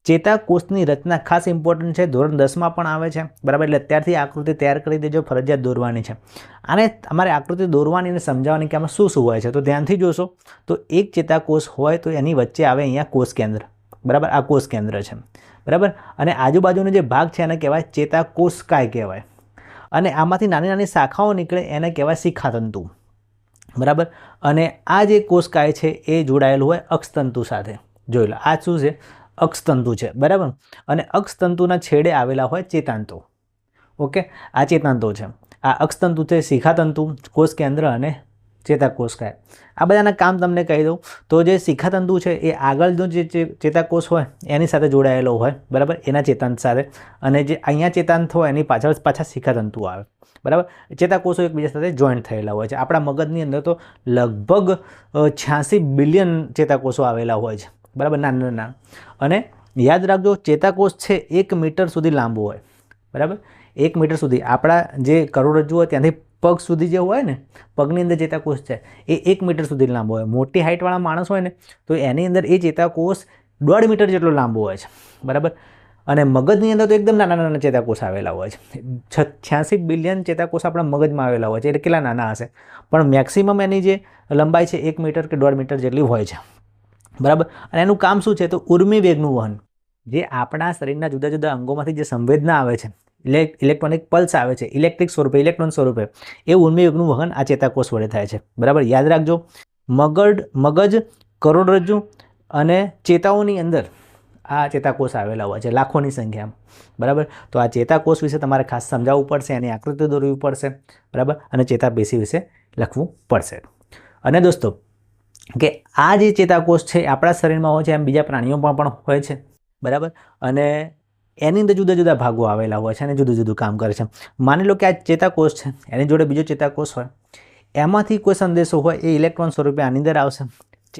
ચેતાકોષની રચના ખાસ ઇમ્પોર્ટન્ટ છે, ધોરણ 10માં પણ આવે છે, બરાબર. એટલે અત્યારથી આકૃતિ તૈયાર કરી દેજો, ફરજિયાત દોરવાની છે. અને તમારે આકૃતિ દોરવાની અને સમજાવવાની કે આમાં શું શું હોય છે તો ધ્યાનથી જોશો તો એક ચેતાકોષ હોય તો એની વચ્ચે આવે અહીંયા કોષ કેન્દ્ર, બરાબર. આ કોષ કેન્દ્ર છે, બરાબર. અને આજુબાજુનો જે ભાગ છે એને કહેવાય ચેતાકોષકાય કહેવાય. અને આમાંથી નાની નાની શાખાઓ નીકળે એને કહેવાય શિખાતંતુ, બરાબર. અને આ જે કોષકાય છે એ જોડાયેલું હોય અક્ષતંતુ સાથે. જોઈ લો, આ શું છે? અક્ષતંતુ છે, બરાબર. અને અક્ષતંતુના છેડે આવેલા હોય ચેતાંતો. ઓકે, આ ચેતાંતો છે. આ અક્ષતંતુ છે, શિખાતંતુ, કોષ કેન્દ્ર અને ચેતાકોષકાય. આ બધાના કામ તમને કહી દઉં તો જે શિખાતંતુ છે એ આગળનો જે ચેતાકોષ હોય એની સાથે જોડાયેલો હોય, બરાબર, એના ચેતાંત સાથે. અને જે અહીંયા ચેતાંત હોય એની પાછળ પાછા શિખાતંતુ આવે, બરાબર. ચેતાકોષો એકબીજા સાથે જોઈન્ટ થયેલા હોય છે. આપણા મગજની અંદર તો લગભગ 86 બિલિયન ચેતાકોષો આવેલા હોય છે, બરાબર, નાના નાના. અને યાદ રાખજો, ચેતાકોષ છે 1 મીટર સુધી લાંબો હોય, બરાબર. 1 મીટર સુધી. આપણા જે કરોડરજ્જુ હોય ત્યાંથી પગ સુધી જે હોય ને, પગની અંદર ચેતાકોષ છે એ 1 મીટર સુધી લાંબો હોય. મોટી હાઇટવાળા માણસ હોય ને તો એની અંદર એ ચેતાકોષ 1.5 મીટર જેટલો લાંબો હોય છે, બરાબર. અને મગજની અંદર તો એકદમ નાના નાના ચેતાકોષ આવેલા હોય છે. 86 બિલિયન ચેતાકોષ આપણા મગજમાં આવેલા હોય છે એટલે કેટલા નાના હશે? પણ મેક્સિમમ એની જે લંબાઈ છે 1 મીટર કે 1.5 મીટર જેટલી હોય છે, બરાબર. અને એનું કામ શું છે? તો ઉર્મી વેગનું વહન. જે આપણા શરીરના જુદા જુદા અંગોમાંથી જે સંવેદના આવે છે, ઇલેક્ટ્રોનિક પલ્સ આવે છે, ઇલેક્ટ્રિક સ્વરૂપે, ઇલેક્ટ્રોન સ્વરૂપે, એ ઉર્મી વેગનું વહન આ ચેતાકોષ વડે થાય છે, બરાબર. યાદ રાખજો, મગજ, કરોડરજ્જુ અને ચેતાઓની અંદર આ ચેતાકોષ આવેલા હોય છે લાખોની સંખ્યામાં, બરાબર. તો આ ચેતાકોષ વિશે તમારે ખાસ સમજાવવું પડશે, એની આકૃતિ દોરવી પડશે, બરાબર. અને ચેતાપેશી વિશે લખવું પડશે. અને દોસ્તો, કે આ જે ચેતાકોષ છે આપણા શરીરમાં હોય છે એમ બીજા પ્રાણીઓમાં પણ હોય છે, બરાબર. અને એની અંદર જુદા જુદા ભાગો આવેલા હોય છે અને જુદું જુદું કામ કરે છે. માની લો કે આ ચેતાકોષ છે, એની જોડે બીજો ચેતાકોષ હોય, એમાંથી કોઈ સંદેશો હોય એ ઇલેક્ટ્રોન સ્વરૂપે આની અંદર આવશે.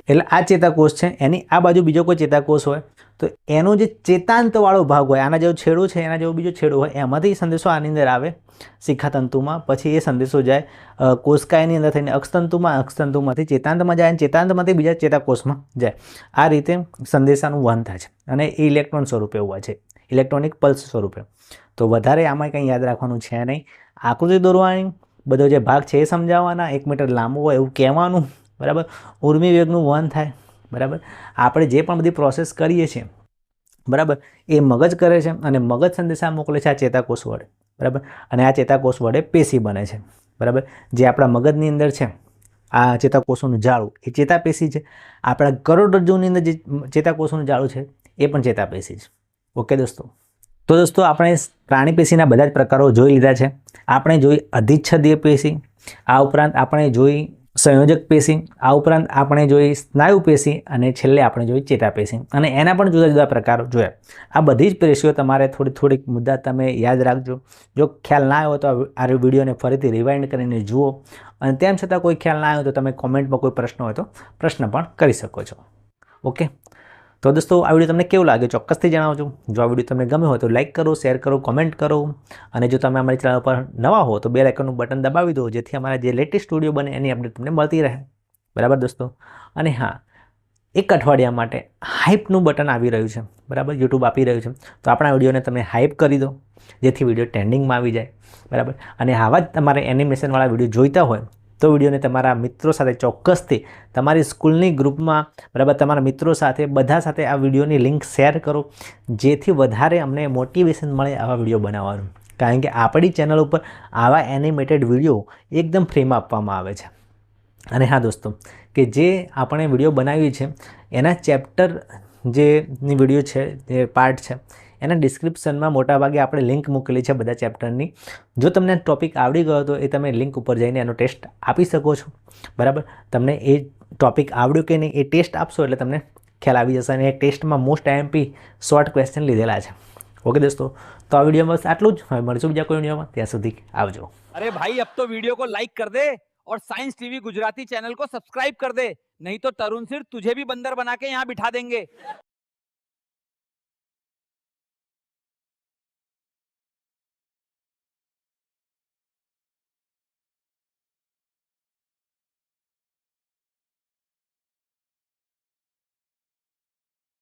એટલે આ ચેતાકોષ છે, એની આ બાજુ બીજો કોઈ ચેતાકોષ હોય તો એનો જે ચેતાંતવાળો ભાગ હોય, આના જેવો છેડો છે, એના જેવો બીજો છેડો હોય, એમાંથી સંદેશો આની અંદર આવે શિખાતંતુમાં. પછી એ સંદેશો જાય કોષકાયની અંદર થઈને અક્ષતંતુમાં, અક્ષતંતુમાંથી ચેતાંતમાં જાય અને ચેતાંતમાંથી બીજા ચેતાકોષમાં જાય. આ રીતે સંદેશાનું વહન થાય છે અને એ ઇલેક્ટ્રોન સ્વરૂપે હોય છે, ઇલેક્ટ્રોનિક પલ્સ સ્વરૂપે. તો વધારે આમાં કંઈ યાદ રાખવાનું છે નહીં. આકૃતિ દોરવાની, બધો જે ભાગ છે એ સમજાવવાના, 1 મીટર લાંબુ હોય એવું કહેવાનું, બરાબર. ઉર્મી વેગનું વહન થાય, બરાબર. આપણે જે પણ બધી પ્રોસેસ કરીએ છીએ, બરાબર, એ મગજ કરે છે અને મગજ સંદેશા મોકલે છે આ ચેતાકોષ વડે, બરાબર. અને આ ચેતાકોષ વડે પેશી બને છે, બરાબર. જે આપણા મગજની અંદર છે આ ચેતાકોષોનું જાળું એ ચેતાપેશી છે. આપણા કરોડરજ્જુની અંદર જે ચેતાકોષોનું જાળું છે એ પણ ચેતાપેશી છે. ઓકે દોસ્તો, તો દોસ્તો આપણે પ્રાણી પેશીના બધા જ પ્રકારો જોઈ લીધા છે. આપણે જોઈ અધિચ્છદીય પેશી, આ ઉપરાંત આપણે જોઈ સંયોજક પેશી, આ ઉપરાંત આપણે જોઈ સ્નાયુ પેશી અને છેલ્લે આપણે જોઈ ચેતાપેશી અને એના પણ જુદા જુદા પ્રકારો જોયા. આ બધી જ પેશીઓ તમારે થોડીક મુદ્દા તમે યાદ રાખજો. જો ખ્યાલ ના આવ્યો તો આ વિડીયોને ફરીથી રિવાઇન્ડ કરીને જુઓ અને તેમ છતાં કોઈ ખ્યાલ ના આવ્યો તો તમે કોમેન્ટમાં કોઈ પ્રશ્ન હોય તો પ્રશ્ન પણ કરી શકો છો. ઓકે, તો દોસ્તો આ વિડીયો તમને કેવું લાગે ચોક્કસથી જણાવજો. જો આ વિડીયો તમને ગમ્યો હોય તો લાઇક કરો, શેર કરો, કોમેન્ટ કરો અને જો તમે અમારી ચેનલ પર નવા હો તો બેલ આઇકનનું બટન દબાવી દો જેથી અમારા જે લેટેસ્ટ વિડીયો બને એની અપડેટ તમને મળતી રહે. બરાબર દોસ્તો? અને હા, એક અઠવાડિયા માટે હાઇપનું બટન આવી રહ્યું છે. બરાબર, યુટ્યુબ આપી રહ્યું છે. તો આપણા વિડીયોને તમે હાઇપ કરી દો જેથી વિડીયો ટ્રેન્ડિંગમાં આવી જાય. બરાબર, અને આવા જ તમારે એનિમેશનવાળા વિડીયો જોઈતા હોય તો વિડીયોને તમારા મિત્રો સાથે ચોક્કસથી તમારી સ્કૂલની ગ્રુપમાં, બરાબર, તમારા મિત્રો સાથે બધા સાથે આ વિડીયોની લિંક શેર કરો જેથી વધારે અમને મોટિવેશન મળે આવા વિડીયો બનાવવાનું. કારણ કે આપણી ચેનલ ઉપર આવા એનિમેટેડ વિડીયો એકદમ ફ્રીમાં આપવામાં આવે છે. અને હા દોસ્તો, કે જે આપણે વિડીયો બનાવી છે એના ચેપ્ટર જેની વિડીયો છે, જે પાર્ટ છે એના ડિસ્ક્રિપ્શનમાં મોટાભાગે આપણે લિંક મૂકેલી છે બધા ચેપ્ટરની. જો તમને ટૉપિક આવડી ગયો તો એ તમે લિંક ઉપર જઈને એનો ટેસ્ટ આપી શકો છો. બરાબર, તમને એ ટૉપિક આવડ્યું કે નહીં એ ટેસ્ટ આપશો એટલે તમને ખ્યાલ આવી જશે. અને એ ટેસ્ટમાં મોસ્ટ આઈએમપી શોર્ટ ક્વેશ્ચન લીધેલા છે. ઓકે દોસ્તો, તો આ વિડીયોમાં બસ આટલું જ. હવે મળશું બીજા કોઈ વિડીયોમાં. ત્યાં સુધી આવજો. अरे भाई अब तो वीडियो को लाइक कर दे और साइंस टीवी गुजराती चैनल को सब्सक्राइब कर दे, नहीं तो तरुण सिर तुझे भी बंदर बना के यहाँ बिठा देंगे.